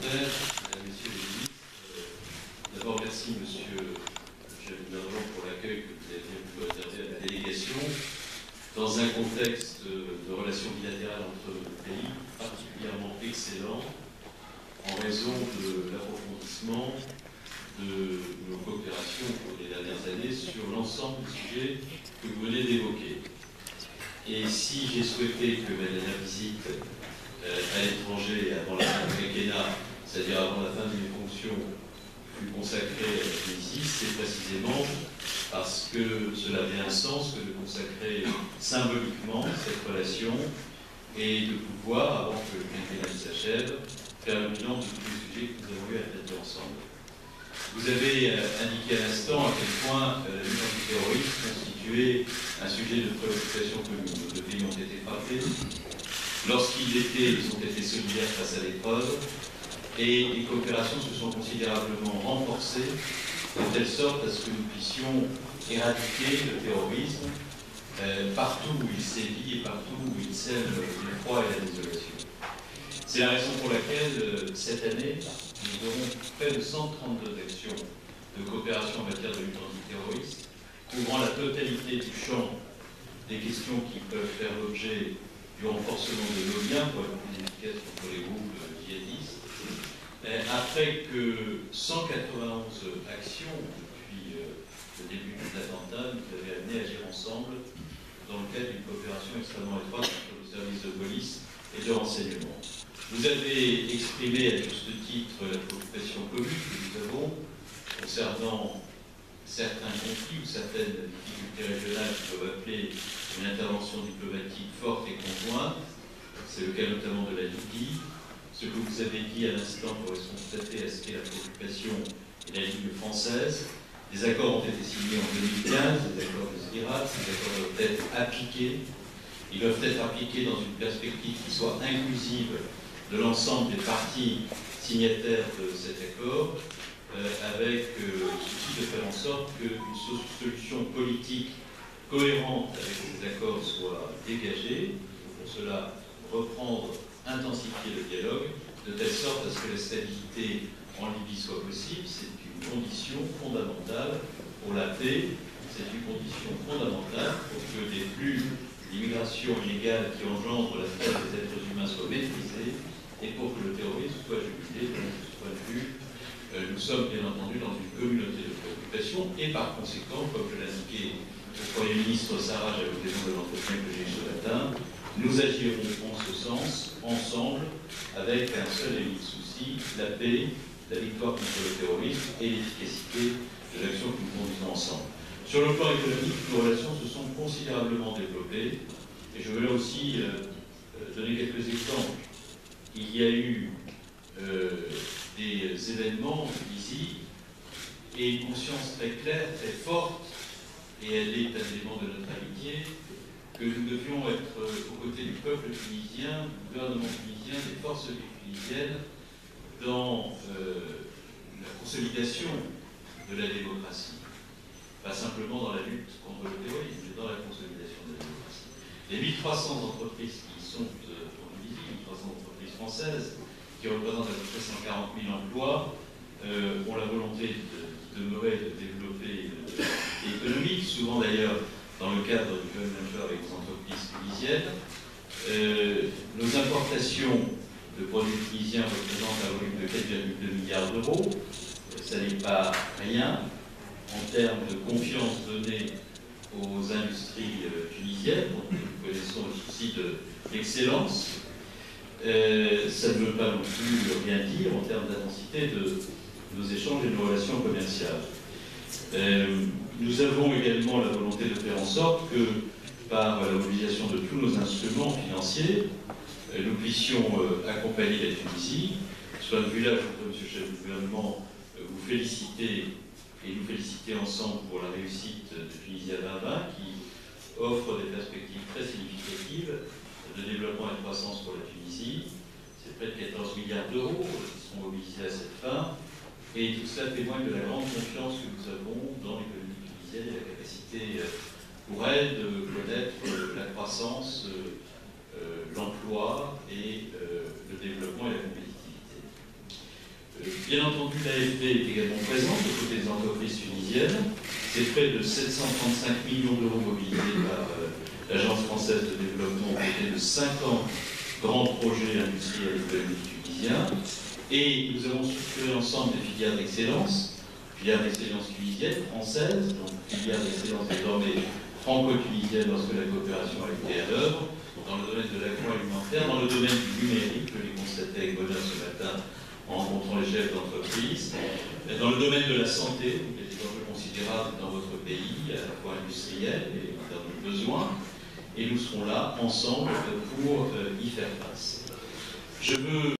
parlementaires, mesdames, messieurs les ministres, d'abord merci monsieur Germain pour l'accueil que vous avez bien pu réserver à la délégation dans un contexte de relations bilatérales entre nos pays particulièrement excellent en raison de l'approfondissement de nos coopérations au cours des dernières années sur l'ensemble des sujets que vous venez d'évoquer. Et si j'ai souhaité que ma dernière visite à l'étranger avant la fin du quinquennat, c'est-à-dire avant la fin de mes fonctions, fut consacrée à la Tunisie, c'est précisément parce que cela avait un sens que de consacrer symboliquement cette relation et de pouvoir, avant que le quinquennat s'achève, faire le bilan de tous les sujets que nous avons eu à traiter ensemble. Vous avez indiqué à l'instant à quel point la lutte antiterroriste constituait un sujet de préoccupation commune. Nos deux pays ont été frappés. Lorsqu'ils l'étaient, ils ont été solidaires face à l'épreuve et les coopérations se sont considérablement renforcées de telle sorte à ce que nous puissions éradiquer le terrorisme partout où il sévit et partout où il sème l'effroi et la désolation. C'est la raison pour laquelle, cette année, nous aurons près de 132 actions de coopération en matière de lutte antiterroriste, couvrant la totalité du champ des questions qui peuvent faire l'objet du renforcement de nos liens pour être plus efficace contre les groupes djihadistes, après que 191 actions depuis le début de l'attentat nous avaient amené à agir ensemble dans le cadre d'une coopération extrêmement étroite entre le service de police et de renseignement. Vous avez exprimé à juste titre la préoccupation commune que nous avons concernant certains conflits ou certaines difficultés régionales qui peuvent appeler une intervention diplomatique forte et conjointe. C'est le cas notamment de la Libye. Ce que vous avez dit à l'instant correspond tout à fait à ce qu'est la préoccupation et la ligne française. Des accords ont été signés en 2015, des accords de Sirach, ces accords doivent être appliqués. Ils doivent être appliqués dans une perspective qui soit inclusive de l'ensemble des parties signataires de cet accord, avec le souci de faire en sorte qu'une solution politique cohérente avec ces accords soit dégagée. Il faut pour cela reprendre, intensifier le dialogue, de telle sorte à ce que la stabilité en Libye soit possible. C'est une condition fondamentale pour la paix, c'est une condition fondamentale pour que des flux d'immigration illégale qui engendrent la traite des êtres humains soient maîtrisés et pour que le terrorisme soit jugulé. De ce point de vue, nous sommes bien entendu dans une communauté de préoccupation et par conséquent, comme je l'ai indiqué au Premier ministre Sarraj à l'occasion de l'entretien que j'ai eu ce matin, nous agirons en ce sens, ensemble, avec un seul et unique souci, la paix, la victoire contre le terrorisme et l'efficacité de l'action que nous conduisons ensemble. Sur le plan économique, nos relations se sont considérablement développées et je veux là aussi donner quelques exemples. Il y a eu des événements visibles et une conscience très claire, très forte, et elle est un élément de notre amitié, que nous devions être aux côtés du peuple tunisien, du gouvernement tunisien, des forces tunisiennes, dans la consolidation de la démocratie. Pas simplement dans la lutte contre le terrorisme, mais dans la consolidation de la démocratie. Les 1300 entreprises qui sont en Tunisie, 1300 entreprises françaises, qui représentent à peu près 140 000 emplois, ont la volonté de demeurer, de développer l'économie, souvent d'ailleurs dans le cadre du joint venture avec des entreprises tunisiennes. Nos importations de produits tunisiens représentent un volume de 4,2 milliards d'euros. Ça n'est pas rien en termes de confiance donnée aux industries tunisiennes, dont nous connaissons le souci de l'excellence. Ça ne veut pas non plus rien dire en termes d'intensité de nos échanges et de nos relations commerciales. Nous avons également la volonté de faire en sorte que, par la mobilisation de tous nos instruments financiers, nous puissions accompagner la Tunisie. De ce point de vue-là, je voudrais, Monsieur le chef du gouvernement, vous féliciter et nous féliciter ensemble pour la réussite de Tunisie à 2020, qui offre des perspectives très significatives de développement et de croissance pour la Tunisie. C'est près de 14 milliards d'euros qui seront mobilisés à cette fin. Et tout cela témoigne de la grande confiance que nous avons dans l'économie tunisienne et la capacité pour elle de connaître la croissance, l'emploi et le développement et la compétitivité. Bien entendu, l'AFD est également présente aux côtés des entreprises tunisiennes. C'est près de 735 millions d'euros mobilisés par l'Agence française de développement aux côtés de 50 grands projets industriels et économiques tunisiens. Et nous avons structuré ensemble des filières d'excellence tunisienne, française, donc filière d'excellence désormais franco-tunisienne lorsque la coopération a été à l'œuvre, dans le domaine de l'agroalimentaire, dans le domaine du numérique, je l'ai constaté avec bonheur ce matin en rencontrant les chefs d'entreprise, dans le domaine de la santé, il y a des enjeux considérables dans votre pays, à la fois industriels et en termes de besoins, et nous serons là ensemble pour y faire face. Je veux